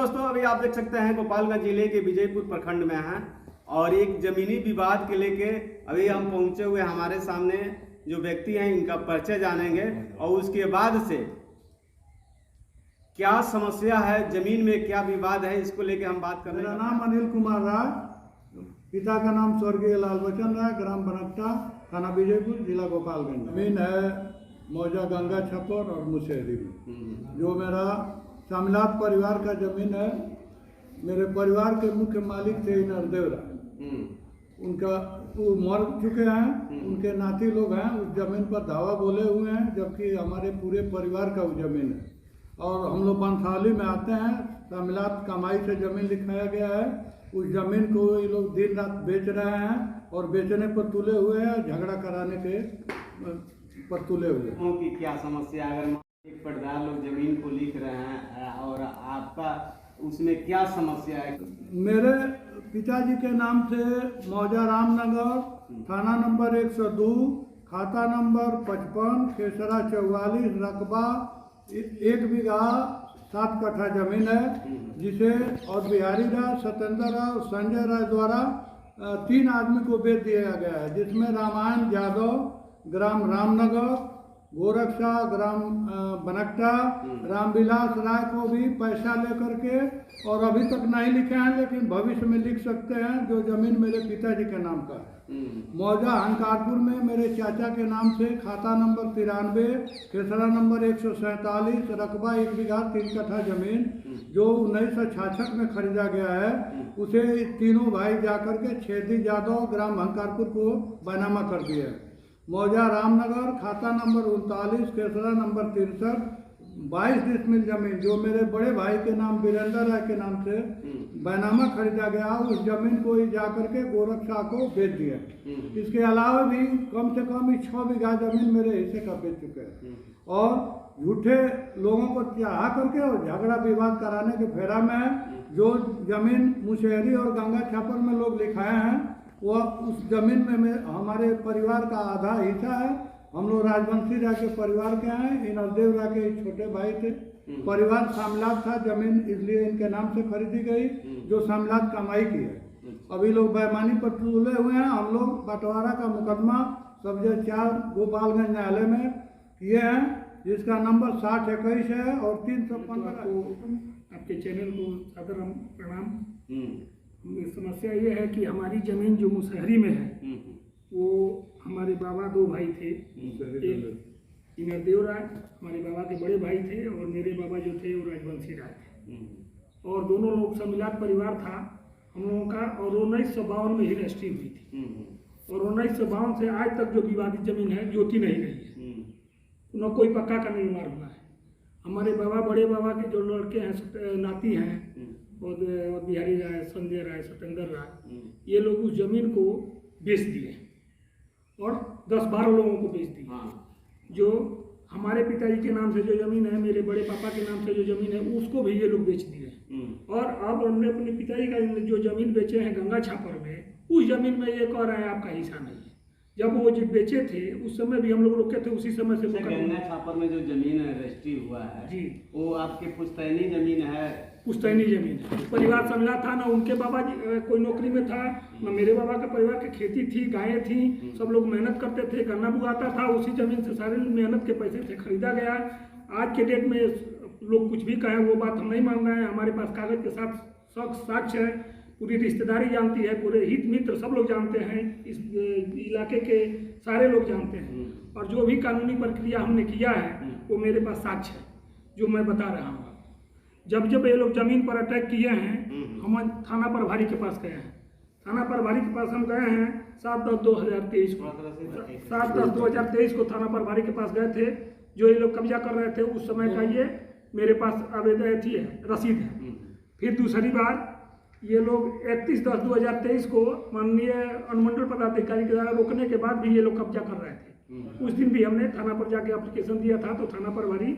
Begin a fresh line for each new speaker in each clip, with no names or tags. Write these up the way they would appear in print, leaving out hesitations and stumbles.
दोस्तों, अभी आप देख सकते हैं गोपालगंज जिले के विजयपुर प्रखंड में हैं और एक जमीनी विवाद के लेके अभी हम पहुंचे हुए हमारे सामने जो व्यक्ति हैं इनका परिचय जानेंगे और उसके बाद से क्या समस्या है, जमीन में क्या विवाद है, इसको लेके हम बात करेंगे।
मेरा नाम अनिल कुमार राय, पिता का नाम स्वर्गीय लाल बचन राय, ग्राम बनकटा, थाना विजयपुर, जिला गोपालगंज। जमीन है मौजा गंगा छपर और मुशहरी में, जो मेरा शामिलात परिवार का जमीन है। मेरे परिवार के मुख्य मालिक थे नरदेव राय, उनका वो मर चुके हैं, उनके नाती लोग हैं, उस जमीन पर दावा बोले हुए हैं, जबकि हमारे पूरे परिवार का वो जमीन है। और हम लोग बंसावली में आते हैं, शामिलात कमाई से जमीन लिखाया गया है। उस जमीन को ये लोग दिन रात बेच रहे हैं और बेचने पर तुले हुए हैं, झगड़ा कराने के पर तुले हुए हैं।
की क्या समस्या है? अगर एक पटदार लोग जमीन को लिख रहे हैं और आपका उसमें क्या समस्या है?
मेरे पिताजी के नाम से मौजा रामनगर, थाना नंबर 102, खाता नंबर 55, खेसरा 44, रकबा 1 बीघा 7 कट्ठा जमीन है, जिसे और बिहारी राय, सत्येंद्र राय और संजय राय द्वारा 3 आदमी को बेच दिया गया है, जिसमें रामायण यादव, ग्राम रामनगर, गोरखशाह, ग्राम बनकटा, रामविलास राय को भी पैसा लेकर के, और अभी तक नहीं लिखे हैं लेकिन भविष्य में लिख सकते हैं, जो जमीन मेरे पिताजी के नाम का है। मौजा हंकारपुर में मेरे चाचा के नाम से खाता नंबर 93, खेसरा नंबर 147, रकबा 1 बीघा 3 कट्ठा जमीन, जो 1966 में खरीदा गया है, उसे तीनों भाई जाकर के छेदी यादव, ग्राम हंकारपुर को बैनामा कर दिया है। मौजा रामनगर, खाता नंबर 39, खेसरा नंबर 63, 22 डिसमिल जमीन, जो मेरे बड़े भाई के नाम वीरेंद्र राय के नाम से बैनामा खरीदा गया, उस जमीन को ही जाकर के गोरखशाह को बेच दिया। इसके अलावा भी कम से कम 6 बीघा जमीन मेरे हिस्से का बेच चुके हैं, और झूठे लोगों को चाह करके और झगड़ा विवाद कराने के फेरा में जो जमीन मुशहरी और गंगा छापर में लोग लिखाए हैं, वह उस जमीन में हमारे परिवार का आधा हिस्सा है। हम लोग राजवंशी राय के परिवार के हैं, इन नरदेव राय के छोटे भाई थे। परिवार शामिलात था, जमीन इसलिए इनके नाम से खरीदी गई, जो शामिलात कमाई की है। अभी लोग बेईमानी पर तुले हुए हैं। हम लोग बंटवारा का मुकदमा सब्जे 4 गोपालगंज न्यायालय में किए हैं, जिसका नंबर 6021 है और 315।
आपके चैनल को सादर प्रणाम। समस्या ये है कि हमारी जमीन जो मुशहरी में है, वो हमारे बाबा 2 भाई थे, एक नरदेव राय हमारे बाबा के बड़े भाई थे, और मेरे बाबा जो थे वो राजवंशी राय थे, और दोनों लोग सम्मिलात परिवार था हम लोगों का, और 1952 में ही रजिस्ट्री हुई थी, और 1952 से आज तक जो विवादित जमीन है जोती नहीं रही है, न कोई पक्का का निर्माण हुआ है। हमारे बाबा, बड़े बाबा के जो लड़के हैं, नाती हैं, और बिहारी राय, संजय राय, सत्येंद्र राय, ये लोग उस जमीन को बेच दिए और 10-12 लोगों को बेच दी। जो हमारे पिताजी के नाम से जो जमीन है, मेरे बड़े पापा के नाम से जो जमीन है, उसको भी ये लोग बेच दिए। और अब हमने अपने पिताजी का जो जमीन बेचे हैं गंगा छापर में, उस जमीन में ये कह रहे हैं आपका हिस्सा नहीं है। जब वो जो बेचे थे उस समय भी हम लोग रुके थे, उसी समय से
गंगा छापर में जो जमीन रजिस्ट्री हुआ है जी, वो आपके पुश्तैनी जमीन है?
पुश्तैनी जमीन है। परिवार सम्मिला था ना, उनके बाबा कोई नौकरी में था, ना मेरे बाबा का परिवार की खेती थी, गायें थी, सब लोग मेहनत करते थे, गन्ना बुआता था, उसी जमीन से सारे मेहनत के पैसे से खरीदा गया। आज के डेट में लोग कुछ भी कहें वो बात हम नहीं मान रहे हैं। हमारे पास कागज के साथ साक्ष्य है, पूरी रिश्तेदारी जानती है, पूरे हित मित्र सब लोग जानते हैं, इस इलाके के सारे लोग जानते हैं, और जो भी कानूनी प्रक्रिया हमने किया है वो मेरे पास साक्ष्य है, जो मैं बता रहा हूँ। जब ये लोग जमीन पर अटैक किए हैं, हम थाना प्रभारी के पास गए हैं। थाना प्रभारी के पास हम गए हैं 7/10/2023 को, 7/10/2023 को थाना प्रभारी के पास गए थे। जो ये लोग कब्जा कर रहे थे उस समय का ये मेरे पास आवेदन थी है, रसीद है। फिर दूसरी बार ये लोग 31/10/2023 को माननीय अनुमंडल पदाधिकारी के द्वारा रोकने के बाद भी ये लोग कब्जा कर रहे थे। उस दिन भी हमने थाना पर जाके एप्लीकेशन दिया था, तो थाना प्रभारी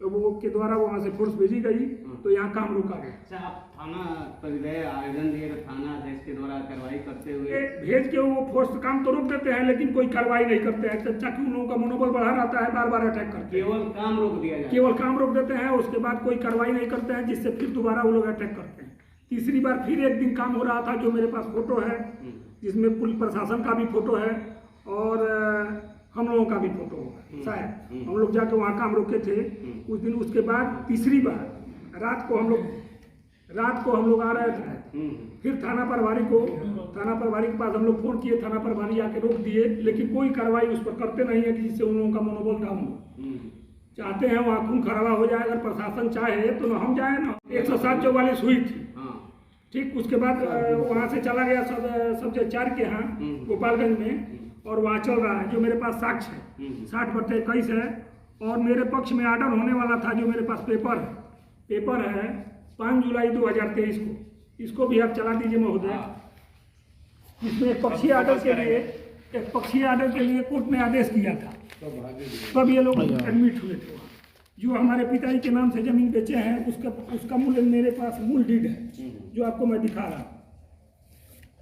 वो के द्वारा वहाँ से फोर्स भेजी गई, तो यहाँ काम रोका गया।
अच्छा, आप थाना पर गए, आवेदन दिए, तो थाना अध्यक्ष के द्वारा कार्रवाई करते हुए
भेज के वो फोर्स काम तो रोक देते हैं, लेकिन कोई कार्रवाई नहीं करते हैं। चाचा कि उन लोगों का मनोबल बढ़ा रहता है, बार बार अटैक करते हैं।
केवल काम रोक दिया जाए,
केवल काम रोक देते हैं, उसके बाद कोई कार्रवाई नहीं करते हैं, जिससे फिर दोबारा वो लोग अटैक करते हैं। तीसरी बार फिर एक दिन काम हो रहा था, जो मेरे पास फोटो है, जिसमें पुलिस प्रशासन का भी फोटो है और हम लोगों का भी फोटो होगा शायद। हम लोग जाके वहाँ काम रोके थे उस दिन। उसके बाद तीसरी बार रात को हम लोग आ रहे थे, फिर थाना प्रभारी के पास हम लोग फोन किए, थाना प्रभारी आके रोक दिए, लेकिन कोई कार्रवाई उस पर करते नहीं है कि जिससे उन लोगों का मनोबल डाउन हो। चाहते हैं वहाँ खून खराबा हो जाए, अगर प्रशासन चाहे तो हम जाए ना। 107-44 हुई थी, ठीक। उसके बाद वहाँ से चला गया सब जज चार के यहाँ गोपालगंज में, और वहाँ चल रहा है। जो मेरे पास साक्ष्य है 60/21 है, और मेरे पक्ष में आर्डर होने वाला था। जो मेरे पास पेपर है 5 जुलाई 2023 को, इसको भी आप चला दीजिए महोदय। इसमें एक पक्षीय आर्डर के लिए कोर्ट ने आदेश किया था, तब ये लोग एडमिट हुए थे। जो हमारे पिताजी के नाम से जमीन बेचे हैं, उसका मूल्य मेरे पास मूल डीड है, जो आपको मैं दिखा रहा हूँ।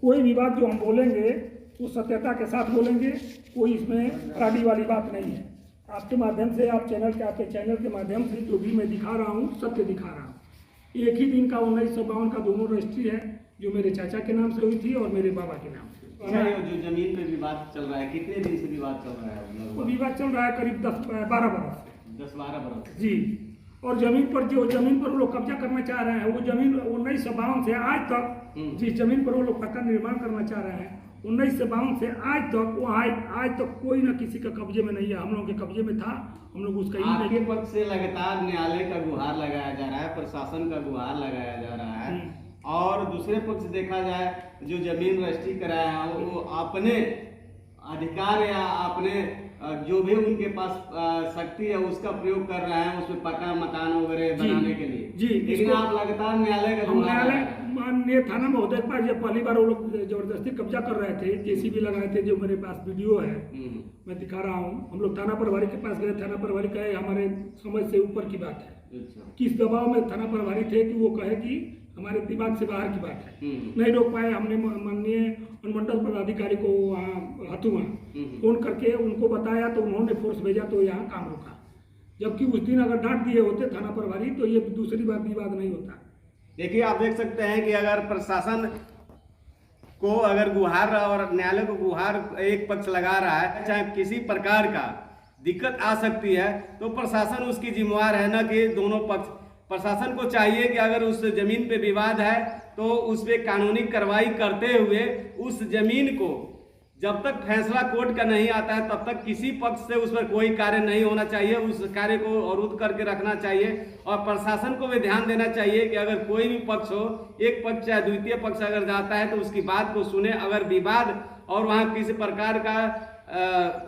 कोई भी बात जो हम बोलेंगे वो सत्यता के साथ बोलेंगे, कोई इसमें फ्रॉडी वाली बात नहीं है। आपके माध्यम से, आपके चैनल के माध्यम से जो भी मैं दिखा रहा हूँ, सत्य दिखा रहा हूँ। एक ही दिन का 1952 का दोनों रजिस्ट्री है, जो मेरे चाचा के नाम से हुई थी और मेरे बाबा के नाम से।
जो जमीन पे विवाद चल रहा है, कितने दिन से विवाद चल रहा है?
वो विवाद चल रहा है करीब 10-12 बरस से।
10-12 बरस
जी। और जमीन पर वो लोग कब्जा करना चाह रहे हैं, वो जमीन 1952 से आज तक, जिस जमीन पर वो लोग पक्का निर्माण करना चाह रहे हैं, 1952 से आज तक कोई ना किसी का कब्जे में नहीं है। हम लोगों के कब्जे में था, हम लोग उसका
आपके पक्ष से लगातार न्यायालय का गुहार लगाया जा रहा है, प्रशासन का गुहार लगाया जा रहा है, और दूसरे पक्ष देखा जाए जो जमीन रजिस्ट्री कराया है वो अपने अधिकार या अपने जो भी उनके पास शक्ति है उसका प्रयोग कर रहे हैं, उसमें पक्का मकान वगैरह बनाने के लिए।
जी,
लेकिन आप लगातार न्यायालय का
माननीय थाना महोदय के पास जब पहली बार वो लोग जबरदस्ती कब्जा कर रहे थे, जेसीबी लगाए थे, जो मेरे पास वीडियो है मैं दिखा रहा हूँ। हम लोग थाना प्रभारी के पास गए, थाना प्रभारी कहे हमारे समझ से ऊपर की बात है। किस दबाव में थाना प्रभारी थे कि वो कहे कि हमारे दिमाग से बाहर की बात है, नहीं रोक पाए। हमने माननीय अनुमंडल पदाधिकारी को वहाँ हथुआ फोन करके उनको बताया, तो उन्होंने फोर्स भेजा, तो यहाँ काम रुका। जबकि उस दिन अगर डांट दिए होते थाना प्रभारी, तो ये दूसरी बार विवाद नहीं होता।
देखिए, आप देख सकते हैं कि अगर प्रशासन को अगर गुहार और न्यायालय को गुहार एक पक्ष लगा रहा है, चाहे किसी प्रकार का दिक्कत आ सकती है, तो प्रशासन उसकी जिम्मेवार है, न कि दोनों पक्ष। प्रशासन को चाहिए कि अगर उस जमीन पे विवाद है तो उस पर कानूनी कार्रवाई करते हुए उस जमीन को, जब तक फैसला कोर्ट का नहीं आता है तब तक किसी पक्ष से उस पर कोई कार्य नहीं होना चाहिए, उस कार्य को अवरुद्ध करके रखना चाहिए। और प्रशासन को भी ध्यान देना चाहिए कि अगर कोई भी पक्ष हो, एक पक्ष चाहे द्वितीय पक्ष अगर जाता है तो उसकी बात को सुने। अगर विवाद और वहाँ किसी प्रकार का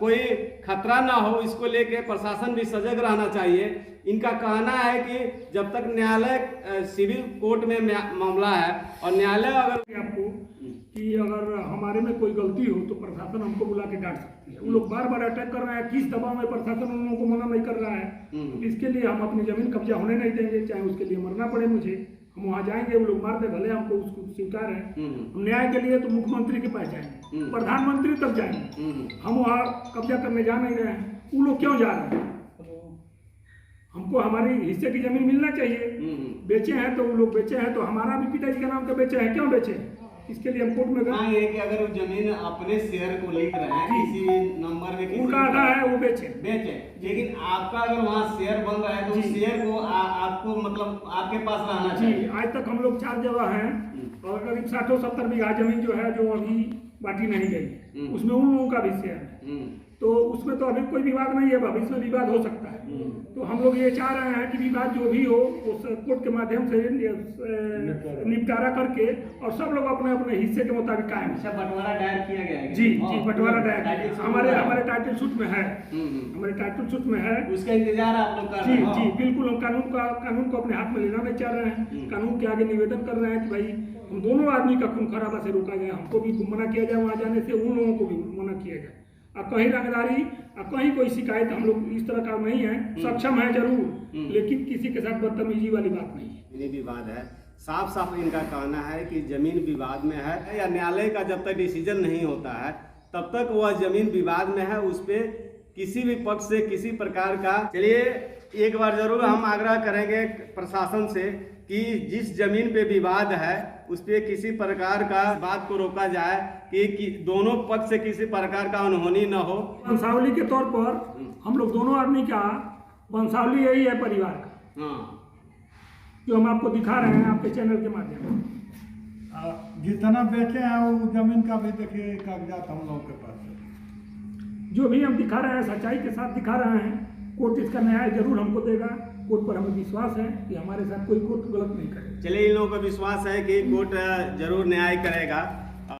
कोई खतरा ना हो, इसको लेके प्रशासन भी सजग रहना चाहिए। इनका कहना है कि जब तक न्यायालय सिविल कोर्ट में मामला है और न्यायालय अगर
आपको कि अगर हमारे में कोई गलती हो तो प्रशासन हमको बुला के डांट सकती है। वो लोग बार बार अटैक कर रहे हैं, किस दबाव में प्रशासन उन लोगों को मना नहीं कर रहा है। इसके लिए हम अपनी जमीन कब्जा होने नहीं देंगे, चाहे उसके लिए मरना पड़े मुझे। हम वहाँ जाएंगे, वो लोग मार दे भले, हमको उसको स्वीकार है। हम न्याय के लिए तो मुख्यमंत्री के पास जाएंगे, प्रधानमंत्री तक जाएंगे। हम वहाँ कब्जा करने जा नहीं रहे हैं, वो लोग क्यों जा रहे हैं? हमको हमारे हिस्से की जमीन मिलना चाहिए। बेचे हैं तो वो लोग बेचे हैं, तो हमारा भी पिताजी के नाम का बेचे हैं, क्यों बेचे? इसके लिए हम कोर्ट में गए।
ये कि अगर वो जमीन अपने शेयर को लिख रहे हैं किसी नंबर में,
उनका आधा है वो बेचे,
लेकिन आपका अगर वहाँ शेयर बन रहा है तो शेयर को आपको मतलब आपके पास रहना चाहिए।
आज तक हम लोग 4 जगह हैं और करीब 60-70 बीघा जमीन जो है, जो अभी बांटी नहीं गई, उसमें उन लोगों का भी शेयर है। तो उसमें तो अभी कोई विवाद नहीं है, भविष्य में विवाद हो सकता है। तो हम लोग ये चाह रहे हैं कि विवाद जो भी हो उस कोर्ट के माध्यम से निपटारा करके और सब लोग अपने अपने हिस्से के मुताबिक कायम।
अच्छा, बंटवारा दायर किया गया है?
जी, बंटवारा दायर हमारे टाइटल सूट में है, हमारे टाइटल सूट में है।
उसका इंतजार आप लोग कर रहे हैं?
जी, बिल्कुल। हम कानून को अपने हाथ में लेना नहीं चाह रहे हैं। कानून के आगे निवेदन कर रहे हैं कि भाई हम दोनों आदमी का खून खराबा से रोका जाए, हमको भी मना किया जाए वहाँ जाने से, उन लोगों को भी मना किया जाए। और कहीं रंगदारी और कहीं कोई शिकायत हम लोग इस तरह का नहीं है, सक्षम है जरूर, लेकिन किसी के साथ बदतमीजी वाली बात नहीं है।
जमीनी विवाद है, साफ साफ इनका कहना है कि जमीन विवाद में है या न्यायालय का जब तक डिसीजन नहीं होता है तब तक वह जमीन विवाद में है, उस पर किसी भी पक्ष से किसी प्रकार का। चलिए एक बार जरूर हम आग्रह करेंगे प्रशासन से कि जिस जमीन पे विवाद है उस पे किसी प्रकार का बात को रोका जाए कि दोनों पक्ष से किसी प्रकार का अनहोनी न हो।
वंशावली के तौर पर हम लोग दोनों आदमी का वंशावली यही है परिवार का,
हाँ,
जो हम आपको दिखा रहे हैं आपके चैनल के माध्यम से।
जितना बेचे हैं वो जमीन का भी देखिए कागजात हम लोगों के पास है।
जो भी हम दिखा रहे हैं सच्चाई के साथ दिखा रहे हैं। कोर्ट इसका न्याय जरूर हमको देगा, कोर्ट पर हमें विश्वास है कि हमारे साथ कोई कोर्ट गलत नहीं करेगा।
चलिए इन लोगों को विश्वास है कि कोर्ट जरूर न्याय करेगा।